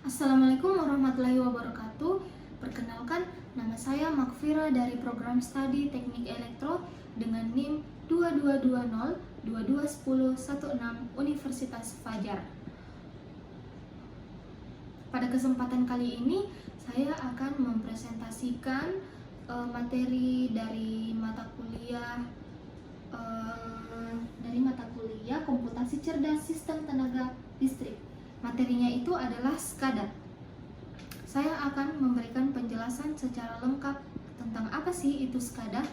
Assalamualaikum warahmatullahi wabarakatuh. Perkenalkan, nama saya Makfira dari program studi Teknik Elektro dengan NIM 2220221016 Universitas Fajar. Pada kesempatan kali ini, saya akan mempresentasikan materi dari mata kuliah Komputasi Cerdas Sistem Tenaga Listrik. Materinya itu adalah SCADA. Saya akan memberikan penjelasan secara lengkap tentang apa sih itu SCADA.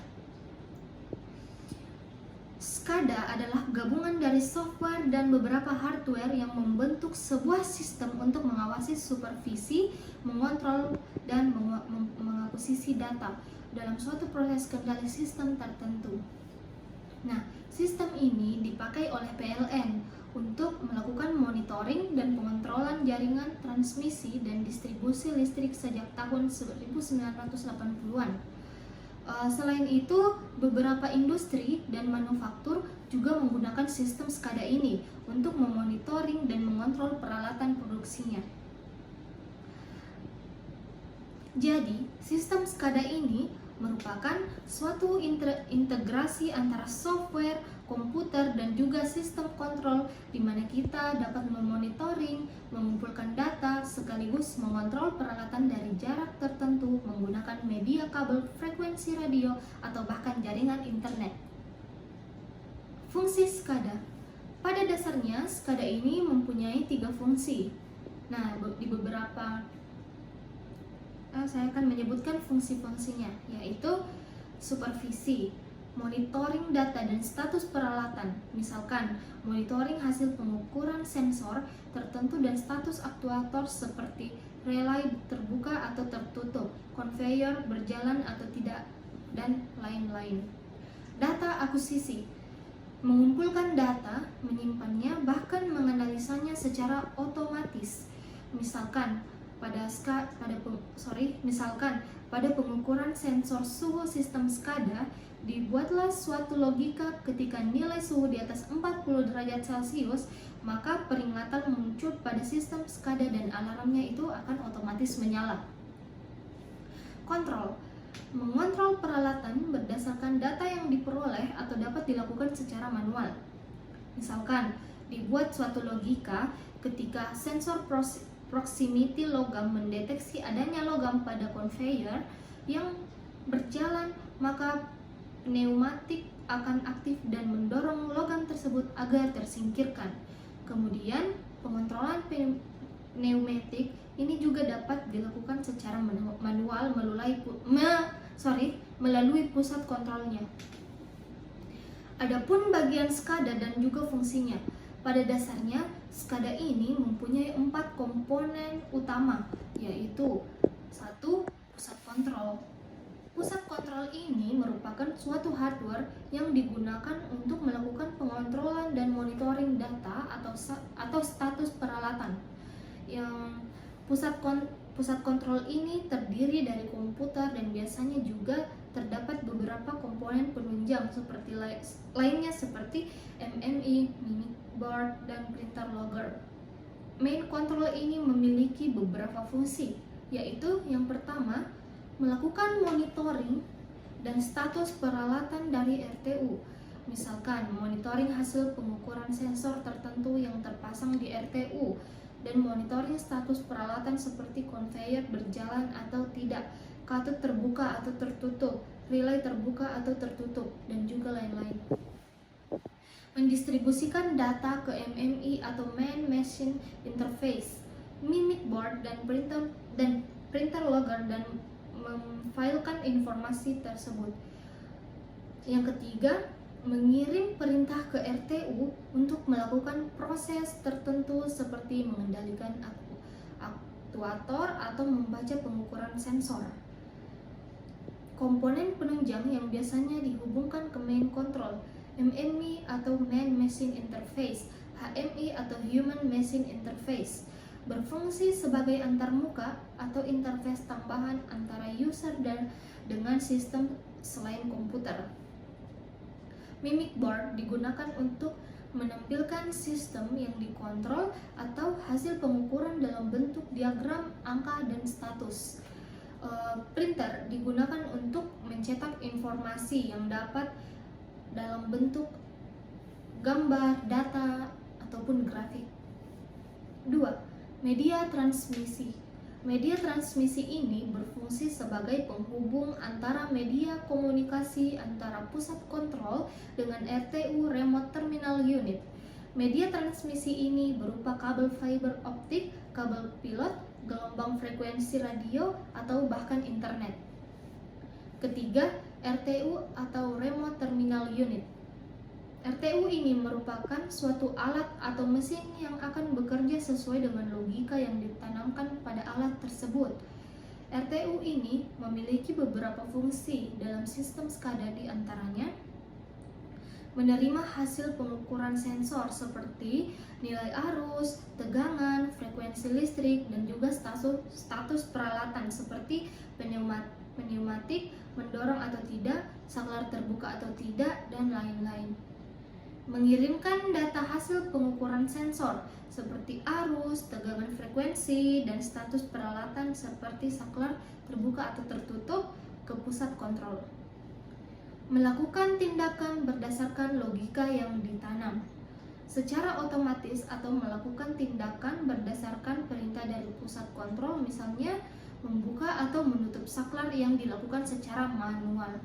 SCADA adalah gabungan dari software dan beberapa hardware yang membentuk sebuah sistem untuk mengawasi, supervisi, mengontrol, dan mengakuisisi data dalam suatu proses kendali sistem tertentu. Nah, sistem ini dipakai oleh PLN untuk melakukan monitoring dan pengontrolan jaringan transmisi dan distribusi listrik sejak tahun 1980-an. Selain itu, beberapa industri dan manufaktur juga menggunakan sistem SCADA ini untuk memonitoring dan mengontrol peralatan produksinya. Jadi, sistem SCADA ini merupakan suatu integrasi antara software, komputer, dan juga sistem kontrol di mana kita dapat memonitoring, mengumpulkan data, sekaligus mengontrol peralatan dari jarak tertentu menggunakan media kabel, frekuensi radio, atau bahkan jaringan internet. Fungsi SCADA. Pada dasarnya, SCADA ini mempunyai 3 fungsi. Nah, saya akan menyebutkan fungsi-fungsinya, yaitu supervisi, monitoring data dan status peralatan, misalkan monitoring hasil pengukuran sensor tertentu dan status aktuator seperti relay terbuka atau tertutup, conveyor berjalan atau tidak, dan lain-lain. Data akuisisi, mengumpulkan data, menyimpannya, bahkan menganalisanya secara otomatis. Misalkan pada pengukuran sensor suhu sistem SCADA, dibuatlah suatu logika ketika nilai suhu di atas 40 derajat Celcius, maka peringatan muncul pada sistem SCADA dan alarmnya itu akan otomatis menyala. Kontrol, mengontrol peralatan berdasarkan data yang diperoleh atau dapat dilakukan secara manual. Misalkan, dibuat suatu logika ketika sensor proximity logam mendeteksi adanya logam pada conveyor yang berjalan, maka pneumatik akan aktif dan mendorong logam tersebut agar tersingkirkan. Kemudian, pengontrolan pneumatik ini juga dapat dilakukan secara manual melalui pusat kontrolnya. Adapun bagian SCADA dan juga fungsinya. Pada dasarnya, SCADA ini mempunyai 4 komponen utama, yaitu 1. Pusat kontrol. Pusat kontrol ini merupakan suatu hardware yang digunakan untuk melakukan pengontrolan dan monitoring data atau status peralatan. Yang pusat kontrol ini terdiri dari komputer dan biasanya juga terdapat beberapa komponen penunjang lainnya seperti MMI, mimic board, dan printer logger. Main control ini memiliki beberapa fungsi, yaitu yang pertama, melakukan monitoring dan status peralatan dari RTU. Misalkan monitoring hasil pengukuran sensor tertentu yang terpasang di RTU dan monitoring status peralatan seperti conveyor berjalan atau tidak, katut terbuka atau tertutup, relay terbuka atau tertutup, dan juga lain-lain. Mendistribusikan data ke MMI atau Main Machine Interface, mimic board, dan printer logger, dan memfilekan informasi tersebut. Yang ketiga, mengirim perintah ke RTU untuk melakukan proses tertentu seperti mengendalikan aktuator atau membaca pengukuran sensor. Komponen penunjang yang biasanya dihubungkan ke main control, MMI atau Main Machine Interface, HMI atau Human Machine Interface, berfungsi sebagai antarmuka atau interface tambahan antara user dengan sistem selain komputer. Mimic board digunakan untuk menampilkan sistem yang dikontrol atau hasil pengukuran dalam bentuk diagram, angka, dan status. Printer digunakan untuk mencetak informasi yang dapat dalam bentuk gambar, data, ataupun grafik. 2. Media transmisi. Media transmisi ini berfungsi sebagai penghubung antara media komunikasi antara pusat kontrol dengan RTU (Remote Terminal Unit). Media transmisi ini berupa kabel fiber optik, kabel pilot, gelombang frekuensi radio, atau bahkan internet. Ketiga, RTU atau Remote Terminal Unit. RTU ini merupakan suatu alat atau mesin yang akan bekerja sesuai dengan logika yang ditanamkan pada alat tersebut. RTU ini memiliki beberapa fungsi dalam sistem SCADA, di antaranya menerima hasil pengukuran sensor seperti nilai arus, tegangan, frekuensi listrik, dan juga status peralatan seperti pneumatik, mendorong atau tidak, saklar terbuka atau tidak, dan lain-lain. Mengirimkan data hasil pengukuran sensor seperti arus, tegangan frekuensi, dan status peralatan seperti saklar terbuka atau tertutup ke pusat kontrol. Melakukan tindakan berdasarkan logika yang ditanam secara otomatis atau melakukan tindakan berdasarkan perintah dari pusat kontrol, misalnya membuka atau menutup saklar yang dilakukan secara manual.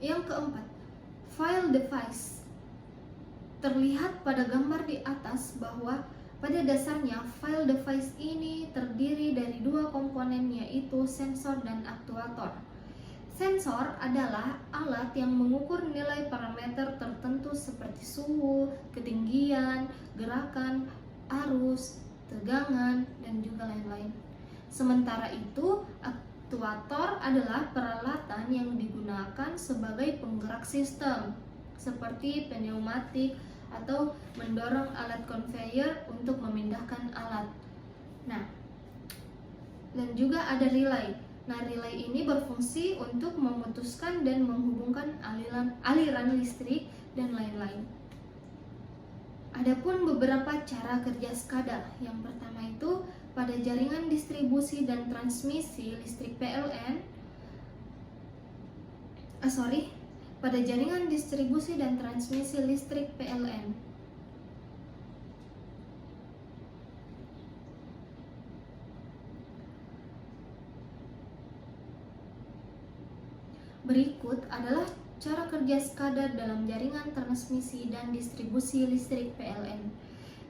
Yang keempat, file device. Terlihat pada gambar di atas bahwa pada dasarnya file device ini terdiri dari dua komponen, yaitu sensor dan aktuator. Sensor adalah alat yang mengukur nilai parameter tertentu seperti suhu, ketinggian, gerakan, arus, tegangan, dan juga lain-lain. Sementara itu, aktuator adalah peralatan yang digunakan sebagai penggerak sistem, seperti pneumatik atau mendorong alat conveyor untuk memindahkan alat. Nah, dan juga ada relay. Nah, relay ini berfungsi untuk memutuskan dan menghubungkan aliran listrik dan lain-lain. Adapun beberapa cara kerja SCADA. Yang pertama itu pada jaringan distribusi dan transmisi listrik PLN. Pada jaringan distribusi dan transmisi listrik PLN. Berikut adalah cara kerja SCADA dalam jaringan transmisi dan distribusi listrik PLN.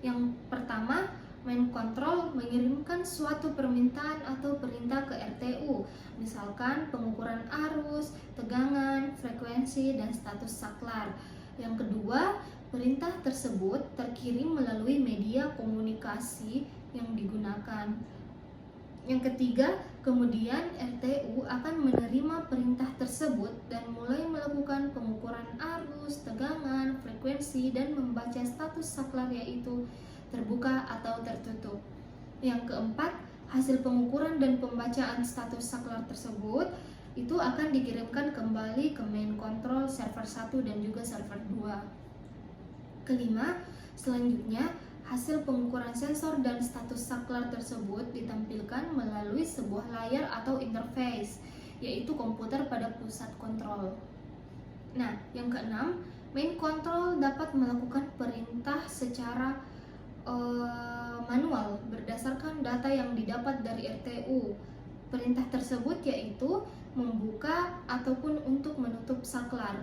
Yang pertama, main control mengirimkan suatu permintaan atau perintah ke RTU, misalkan pengukuran arus, tegangan, frekuensi, dan status saklar. Yang kedua, perintah tersebut terkirim melalui media komunikasi yang digunakan. Yang ketiga, kemudian RTU akan menerima perintah tersebut dan mulai melakukan pengukuran arus, tegangan, frekuensi, dan membaca status saklar, yaitu terbuka atau tertutup. Yang keempat, hasil pengukuran dan pembacaan status saklar tersebut itu akan dikirimkan kembali ke main control server 1 dan juga server 2. Kelima, selanjutnya hasil pengukuran sensor dan status saklar tersebut ditampilkan melalui sebuah layar atau interface, yaitu komputer pada pusat kontrol. Nah, yang keenam, main control dapat melakukan perintah secara manual berdasarkan data yang didapat dari RTU. Perintah tersebut yaitu membuka ataupun untuk menutup saklar.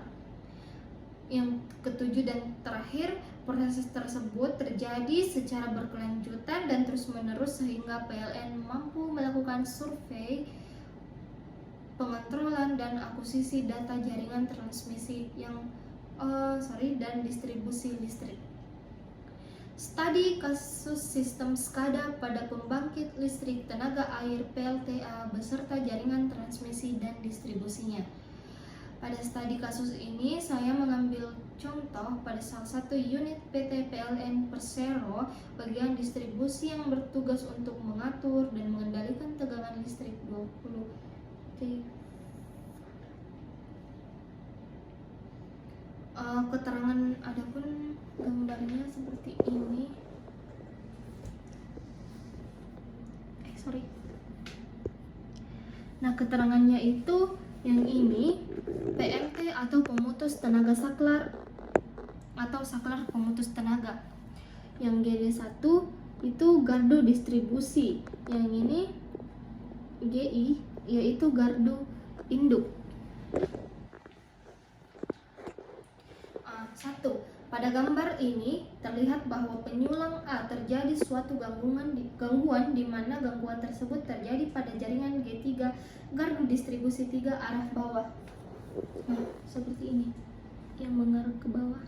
Yang ketujuh dan terakhir, proses tersebut terjadi secara berkelanjutan dan terus-menerus sehingga PLN mampu melakukan survei, pengontrolan, dan akuisisi data jaringan transmisi dan distribusi listrik. Studi kasus sistem SCADA pada pembangkit listrik tenaga air PLTA beserta jaringan transmisi dan distribusinya. Pada studi kasus ini, saya mengambil contoh pada salah satu unit PT PLN Persero bagian distribusi yang bertugas untuk mengatur dan mengendalikan tegangan listrik 20 kV. keterangan adapun gambarnya seperti ini. Nah, keterangannya itu yang ini PMT atau pemutus tenaga saklar atau saklar pemutus tenaga. Yang GD1 itu gardu distribusi. Yang ini GI yaitu gardu induk. 1. Pada gambar ini terlihat bahwa penyulang A terjadi suatu gangguan di mana gangguan tersebut terjadi pada jaringan G3 gardu distribusi 3 arah bawah. Nah, seperti ini yang mengarah ke bawah.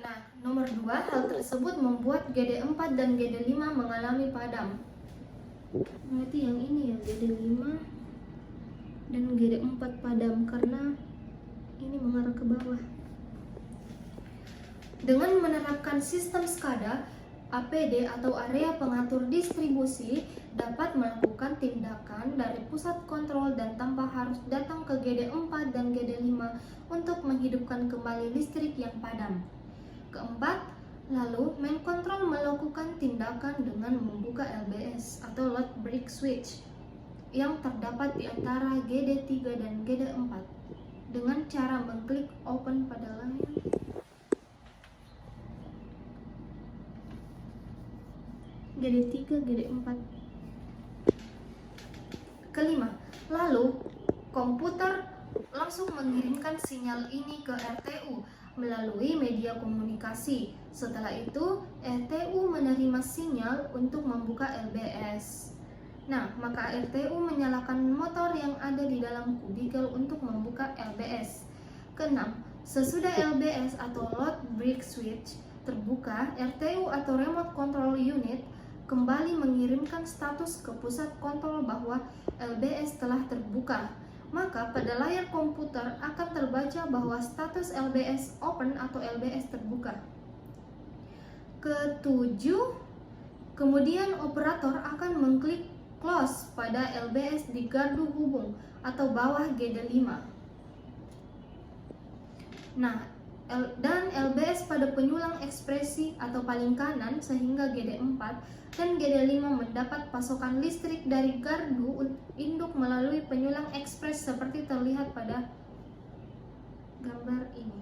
Nah, nomor 2, hal tersebut membuat GD4 dan GD5 mengalami padam. Berarti yang ini ya, GD5 dan GD4 padam karena ini mengarah ke bawah. Dengan menerapkan sistem SCADA, APD atau area pengatur distribusi dapat melakukan tindakan dari pusat kontrol dan tanpa harus datang ke GD4 dan GD5 untuk menghidupkan kembali listrik yang padam. Keempat, lalu main control melakukan tindakan dengan membuka LBS atau load break switch yang terdapat di antara GD3 dan GD4 dengan cara mengklik open pada layar. GD3, GD4. Kelima, lalu komputer langsung mengirimkan sinyal ini ke RTU melalui media komunikasi. Setelah itu, RTU menerima sinyal untuk membuka LBS. Nah, maka RTU menyalakan motor yang ada di dalam kubikel untuk membuka LBS. Keenam, sesudah LBS atau load break switch terbuka, RTU atau remote control unit kembali mengirimkan status ke pusat kontrol bahwa LBS telah terbuka. Maka pada layar komputer akan terbaca bahwa status LBS open atau LBS terbuka. Ketujuh, kemudian operator akan mengklik close pada LBS di gardu hubung atau bawah GD5. Nah, dan LBS pada penyulang ekspresi atau paling kanan sehingga GD4 dan GD5 mendapat pasokan listrik dari gardu induk melalui penyulang ekspres seperti terlihat pada gambar ini.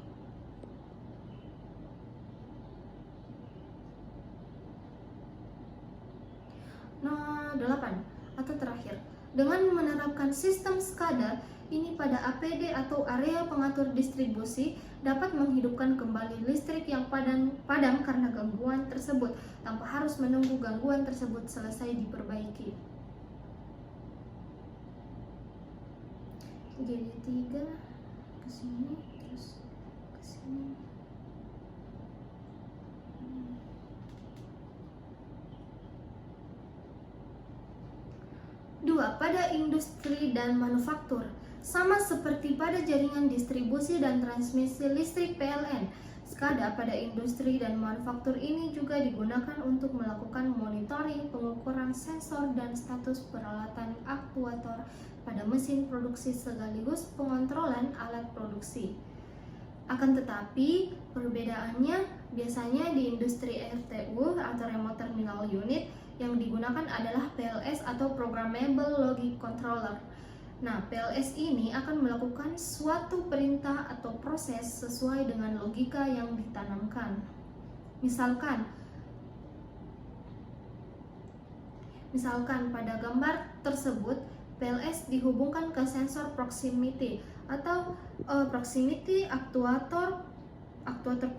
Nah, 8 atau terakhir, dengan menerapkan sistem SCADA ini pada APD atau area pengatur distribusi dapat menghidupkan kembali listrik yang padam karena gangguan tersebut tanpa harus menunggu gangguan tersebut selesai diperbaiki. Jadi 3 ke sini terus ke sini. Dua, pada industri dan manufaktur, sama seperti pada jaringan distribusi dan transmisi listrik PLN, SCADA pada industri dan manufaktur ini juga digunakan untuk melakukan monitoring, pengukuran sensor dan status peralatan aktuator pada mesin produksi sekaligus pengontrolan alat produksi. Akan tetapi, perbedaannya biasanya di industri RTU atau Remote Terminal Unit yang digunakan adalah PLS atau Programmable Logic Controller. Nah, PLS ini akan melakukan suatu perintah atau proses sesuai dengan logika yang ditanamkan. Misalkan pada gambar tersebut, PLS dihubungkan ke sensor proximity atau proximity actuator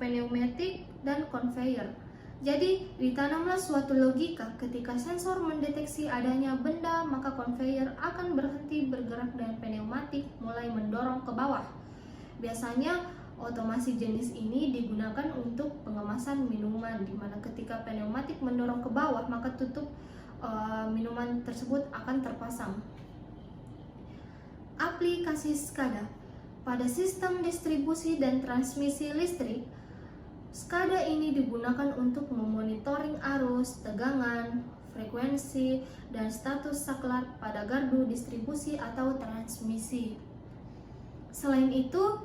pneumatik dan conveyor. Jadi, ditanamlah suatu logika ketika sensor mendeteksi adanya benda, maka conveyor akan berhenti bergerak dan pneumatik mulai mendorong ke bawah. Biasanya, otomasi jenis ini digunakan untuk pengemasan minuman, di mana ketika pneumatik mendorong ke bawah, maka tutup minuman tersebut akan terpasang. Aplikasi SCADA pada sistem distribusi dan transmisi listrik, SCADA ini digunakan untuk memonitoring arus, tegangan, frekuensi, dan status saklar pada gardu distribusi atau transmisi. Selain itu,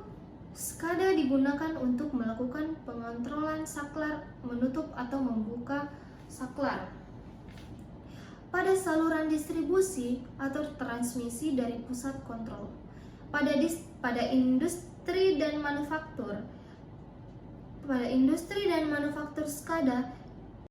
SCADA digunakan untuk melakukan pengontrolan saklar, menutup atau membuka saklar pada saluran distribusi atau transmisi dari pusat kontrol. Pada industri dan manufaktur SCADA